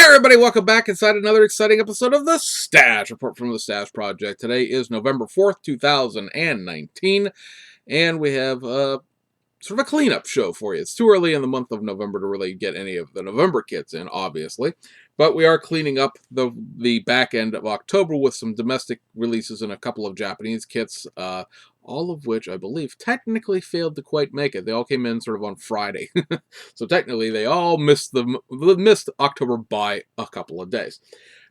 everybody, welcome back inside another exciting episode of the Stash Report from the Stash Project. Today is November 4th, 2019, and we have sort of a cleanup show for you. It's too early in the month of November to really get any of the November kits in, obviously, but we are cleaning up the back end of October with some domestic releases and a couple of Japanese kits, all of which I believe technically failed to quite make it. They all came in sort of on Friday, so technically they all missed October by a couple of days.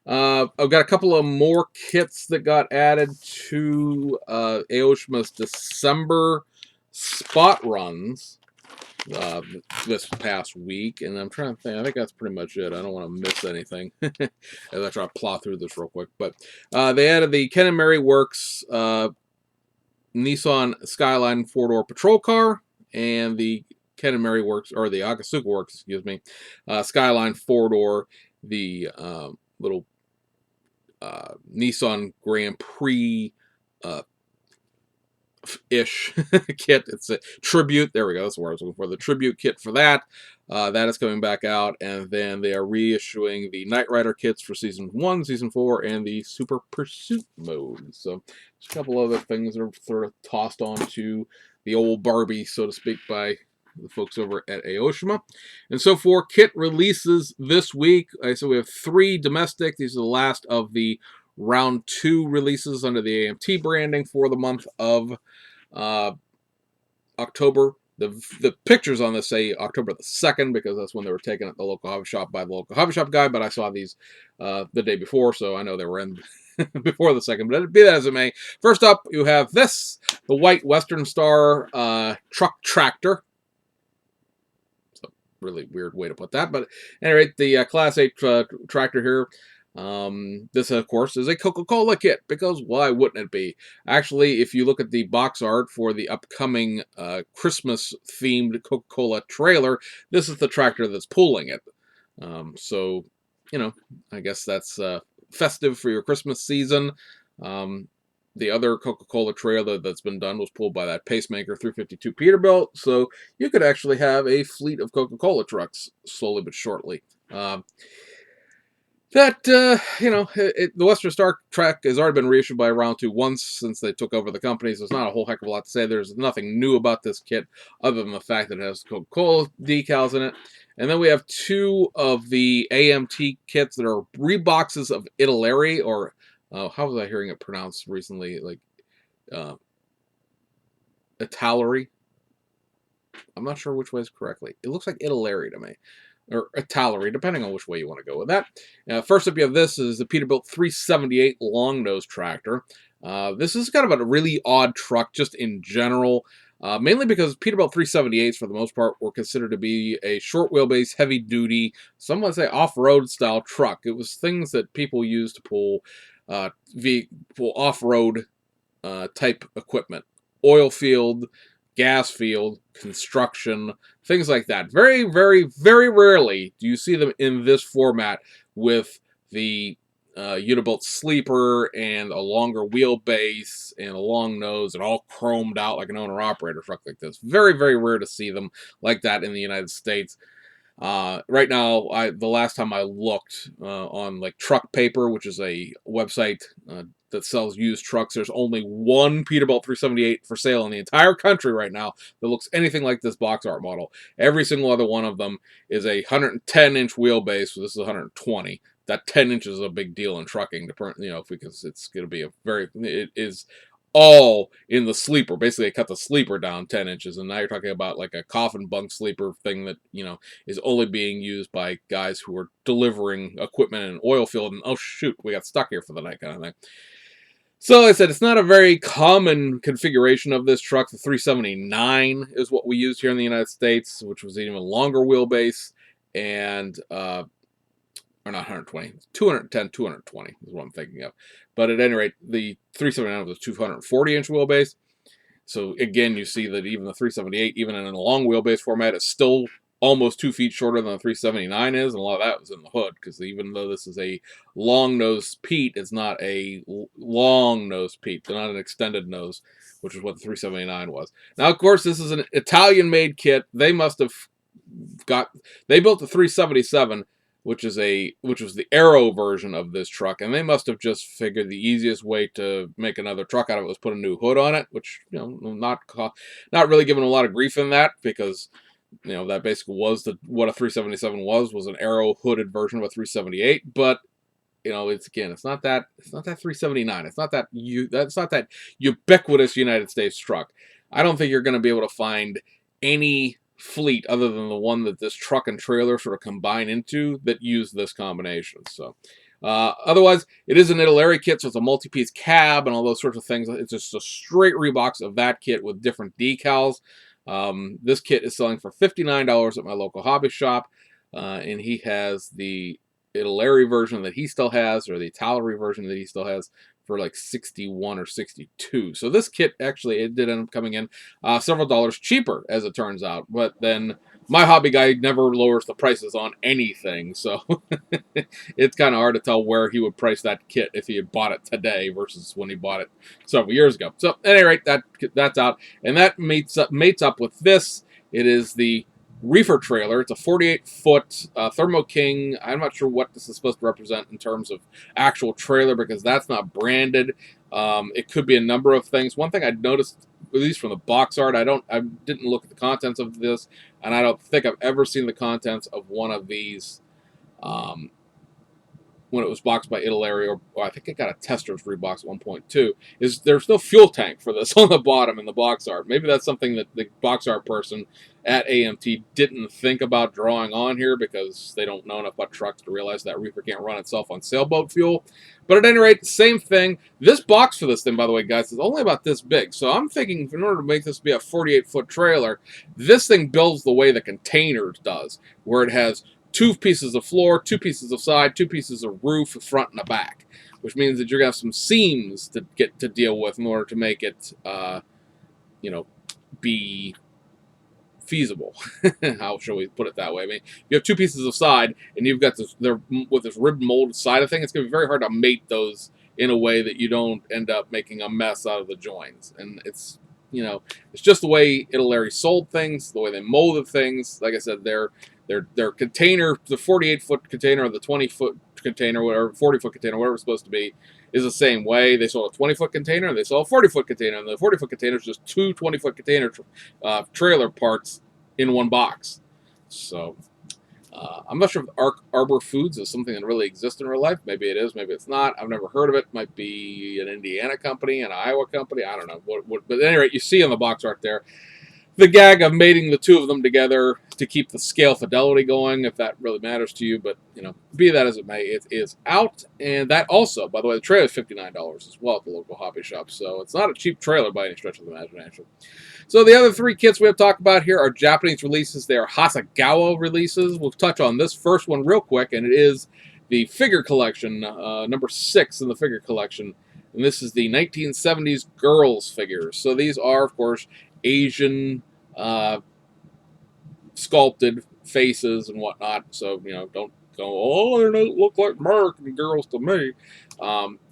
I've got a couple of more kits that got added to Aoshima's December spot runs this past week, and I'm trying to think. I think that's pretty much it. I don't want to miss anything as I try to plow through this real quick. But they added the Ken and Mary Works Nissan Skyline 4-door patrol car and the Ken and Mary Works, or the Akatsuka Works, excuse me, Skyline 4-door, the little Nissan Grand Prix ish kit. It's a tribute. There we go. That's what I was looking for. The tribute kit for that. That is coming back out, and then they are reissuing the Knight Rider kits for Season 1, Season 4, and the Super Pursuit mode. So, there's a couple other things that are sort of tossed onto the old Barbie, so to speak, by the folks over at Aoshima. And so for kit releases this week, so we have 3 domestic. These are the last of the round 2 releases under the AMT branding for the month of October. The pictures on this say October the 2nd because that's when they were taken at the local hobby shop by the local hobby shop guy, but I saw these the day before, so I know they were in before the 2nd, but be that as it may. First up, you have this, the white Western Star truck tractor. It's a really weird way to put that, but at any rate, the Class 8 tractor here. This, of course, is a Coca-Cola kit, because why wouldn't it be? Actually, if you look at the box art for the upcoming Christmas-themed Coca-Cola trailer, this is the tractor that's pulling it. So, you know, I guess that's festive for your Christmas season. The other Coca-Cola trailer that's been done was pulled by that Pacemaker 352 Peterbilt, so you could actually have a fleet of Coca-Cola trucks slowly but shortly. You know, the Western Star track has already been reissued by Round 2 once since they took over the company, so there's not a whole heck of a lot to say. There's nothing new about this kit other than the fact that it has Coca-Cola decals in it. And then we have 2 of the AMT kits that are reboxes of Italeri, or how was I hearing it pronounced recently? Like, Italeri? I'm not sure which way is correctly. It looks like Italeri to me. Or Italeri, depending on which way you want to go with that. First up, you have this is the Peterbilt 378 long nose tractor. This is kind of a really odd truck just in general, mainly because Peterbilt 378s, for the most part, were considered to be a short wheelbase, heavy duty, some might say off-road style truck. It was things that people used to pull off-road type equipment, oil field, gas field, construction, things like that. Very, very, very rarely do you see them in this format with the Unibilt sleeper and a longer wheelbase and a long nose and all chromed out like an owner-operator truck like this. Very, very rare to see them like that in the United States. Right now, the last time I looked on like Truck Paper, which is a website that sells used trucks, there's only one Peterbilt 378 for sale in the entire country right now that looks anything like this box art model. Every single other one of them is a 110-inch wheelbase, so this is 120. That 10 inches is a big deal in trucking, you know, because it's going to be it is all in the sleeper. Basically, they cut the sleeper down 10 inches, and now you're talking about like a coffin bunk sleeper thing that, you know, is only being used by guys who are delivering equipment in an oil field, and oh shoot, we got stuck here for the night kind of thing. So like I said, it's not a very common configuration of this truck. The 379 is what we used here in the United States, which was an even longer wheelbase, and or not 120, 210, 220 is what I'm thinking of. But at any rate, the 379 was a 240-inch wheelbase. So again, you see that even the 378, even in a long wheelbase format, is still almost 2 feet shorter than the 379 is, and a lot of that was in the hood, because even though this is a long-nosed Pete, it's not a long-nosed Pete. It's not an extended nose, which is what the 379 was. Now, of course, this is an Italian-made kit. They must have they built the 377 which was the Aero version of this truck, and they must have just figured the easiest way to make another truck out of it was put a new hood on it, which, you know, not really giving a lot of grief in that, because, you know, that basically was what a 377 was an Aero hooded version of a 378. But, you know, it's not that 379. That's not that ubiquitous United States truck. I don't think you're going to be able to find any fleet other than the one that this truck and trailer sort of combine into that use this combination. So, otherwise, it is an Italeri kit, so it's a multi-piece cab and all those sorts of things. It's just a straight rebox of that kit with different decals. This kit is selling for $59 at my local hobby shop, and he has the Italeri version that he still has, or the Italeri version that he still has, for like 61 or 62. So this kit, actually, it did end up coming in several dollars cheaper, as it turns out. But then my hobby guy never lowers the prices on anything, so it's kind of hard to tell where he would price that kit if he had bought it today versus when he bought it several years ago. So at any rate, that's out, and that mates up with this. It is the Reefer trailer. It's a 48-foot Thermo King. I'm not sure what this is supposed to represent in terms of actual trailer, because that's not branded. It could be a number of things. One thing I noticed, at least from the box art, I didn't look at the contents of this, and I don't think I've ever seen the contents of one of these when it was boxed by Italeri, or I think it got a tester's rebox at 1.2, is there's no fuel tank for this on the bottom in the box art. Maybe that's something that the box art person at AMT didn't think about drawing on here, because they don't know enough about trucks to realize that Reefer can't run itself on sailboat fuel. But at any rate, same thing. This box for this thing, by the way, guys, is only about this big. So I'm thinking, in order to make this be a 48-foot trailer, this thing builds the way the container does, where it has 2 pieces of floor, 2 pieces of side, 2 pieces of roof, front and a back, which means that you're going to have some seams to get to deal with in order to make it, you know, be feasible. How shall we put it that way? I mean, you have 2 pieces of side, and you've got this, they're with this ribbed molded side of thing. It's going to be very hard to mate those in a way that you don't end up making a mess out of the joins. And it's, you know, it's just the way Italeri sold things, the way they molded things. Like I said, their container, the 48-foot container or the 20-foot container, whatever, 40-foot container, whatever it's supposed to be, is the same way. They sold a 20-foot container, and they sold a 40-foot container, and the 40-foot container is just 2 20-foot container trailer parts in one box. So I'm not sure if Arbor Foods is something that really exists in real life. Maybe it is, maybe it's not. I've never heard of it. Might be an Indiana company, an Iowa company. I don't know. But at any rate, you see on the box art there the gag of mating the 2 of them together to keep the scale fidelity going, if that really matters to you. But, you know, be that as it may, it is out. And that also, by the way, the trailer is $59 as well at the local hobby shop. So it's not a cheap trailer by any stretch of the imagination. So the other 3 kits we have talked about here are Japanese releases. They are Hasegawa releases. We'll touch on this first one real quick, and it is the figure collection, number 6 in the figure collection. And this is the 1970s girls figures. So these are, of course, Asian sculpted faces and whatnot. So, you know, don't go, oh, they don't look like American girls to me.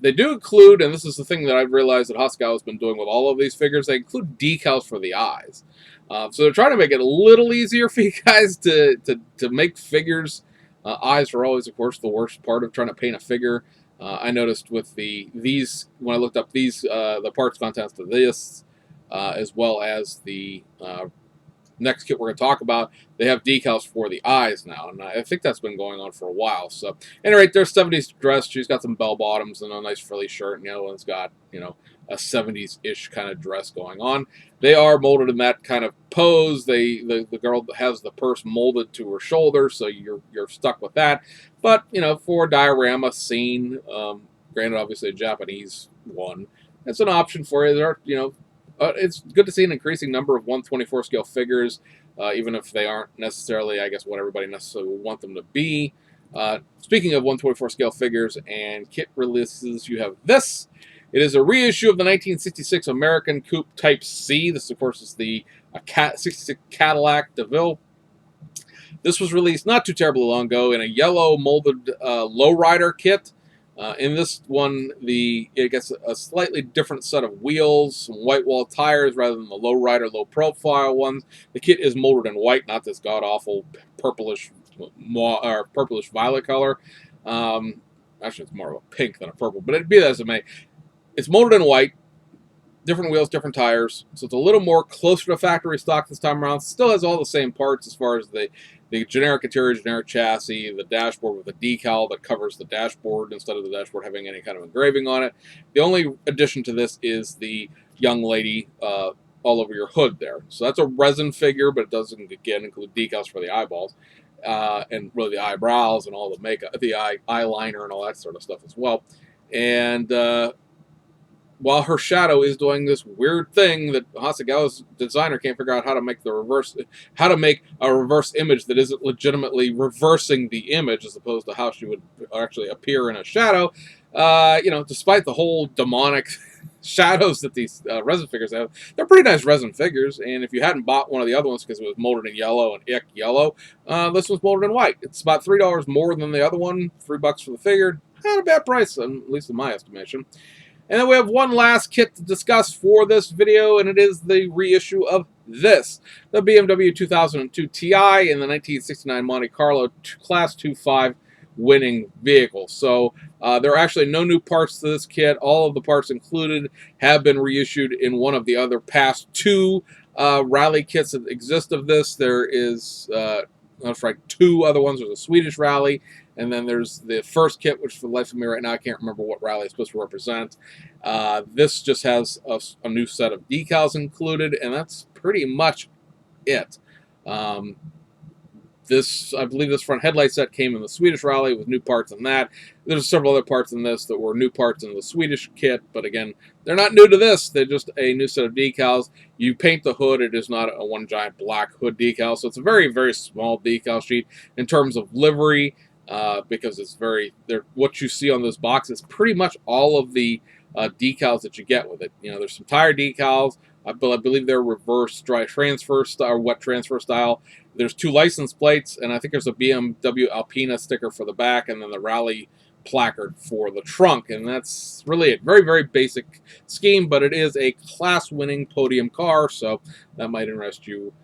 They do include, and this is the thing that I've realized that Hasegawa has been doing with all of these figures, they include decals for the eyes. So they're trying to make it a little easier for you guys to make figures. Eyes are always, of course, the worst part of trying to paint a figure. I noticed with these, when I looked up these, the parts contents of this, as well as the next kit we're going to talk about, they have decals for the eyes now, and I think that's been going on for a while. So, at any rate, there's 70s dress. She's got some bell bottoms and a nice frilly shirt, and the other one's got, you know, a 70s-ish kind of dress going on. They are molded in that kind of pose. The girl has the purse molded to her shoulder, so you're stuck with that. But, you know, for a diorama scene, granted, obviously a Japanese one, it's an option for you. There are, you know, it's good to see an increasing number of 1/24 scale figures, even if they aren't necessarily, I guess, what everybody necessarily would want them to be. Speaking of 1/24 scale figures and kit releases, you have this. It is a reissue of the 1966 American Coupe Type C. This, of course, is the 66 Cadillac DeVille. This was released not too terribly long ago in a yellow molded lowrider kit. In this one, it gets a slightly different set of wheels, some white wall tires rather than the lowrider, low profile ones. The kit is molded in white, not this god awful purplish or purplish violet color. Actually, it's more of a pink than a purple, but it'd be that as it may. It's molded in white. Different wheels, different tires, so it's a little more closer to factory stock this time around. Still has all the same parts as far as the generic interior, generic chassis, the dashboard with a decal that covers the dashboard instead of the dashboard having any kind of engraving on it. The only addition to this is the young lady all over your hood there. So that's a resin figure, but it doesn't, again, include decals for the eyeballs. And really the eyebrows and all the makeup, the eyeliner and all that sort of stuff as well. And while her shadow is doing this weird thing that Hasegawa's designer can't figure out how to make a reverse image that isn't legitimately reversing the image as opposed to how she would actually appear in a shadow. Despite the whole demonic shadows that these resin figures have, they're pretty nice resin figures. And if you hadn't bought one of the other ones because it was molded in yellow and ick yellow, this one's molded in white. It's about $3 more than the other one, $3 for the figure. Not a bad price, at least in my estimation. And then we have one last kit to discuss for this video, and it is the reissue of this, the BMW 2002 Ti in the 1969 Monte Carlo Class 2.5 winning vehicle. So there are actually no new parts to this kit. All of the parts included have been reissued in one of the other past two rally kits that exist of this. There is, that's right, two other ones. There's a Swedish rally, and then there's the first kit, which for the life of me right now, I can't remember what rally it's supposed to represent. This just has a new set of decals included, and that's pretty much it. I believe this front headlight set came in the Swedish rally with new parts in that. There's several other parts in this that were new parts in the Swedish kit, but again, they're not new to this. They're just a new set of decals. You paint the hood. It is not a one giant black hood decal, so it's a very, very small decal sheet in terms of livery, because it's what you see on this box is pretty much all of the decals that you get with it. There's some tire decals. I believe they're reverse dry transfer style or wet transfer style. There's two license plates, and I think there's a BMW Alpina sticker for the back, and then the Rally placard for the trunk, and that's really it. Very, very basic scheme, but it is a class-winning podium car, so that might interest you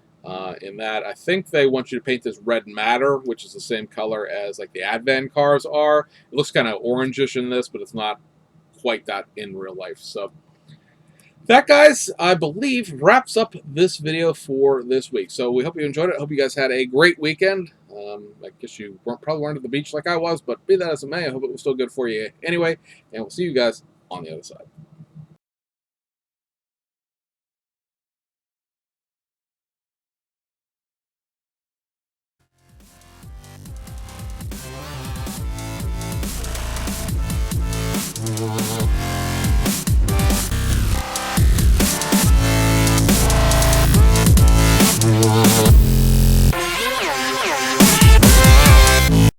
in that. I think they want you to paint this red matter, which is the same color as like the Advan cars are. It looks kind of orangish in this, but it's not quite that in real life. So that, guys, I believe wraps up this video for this week. So we hope you enjoyed it. I hope you guys had a great weekend. I guess you probably weren't at the beach like I was, but be that as it may, I hope it was still good for you anyway. And we'll see you guys on the other side.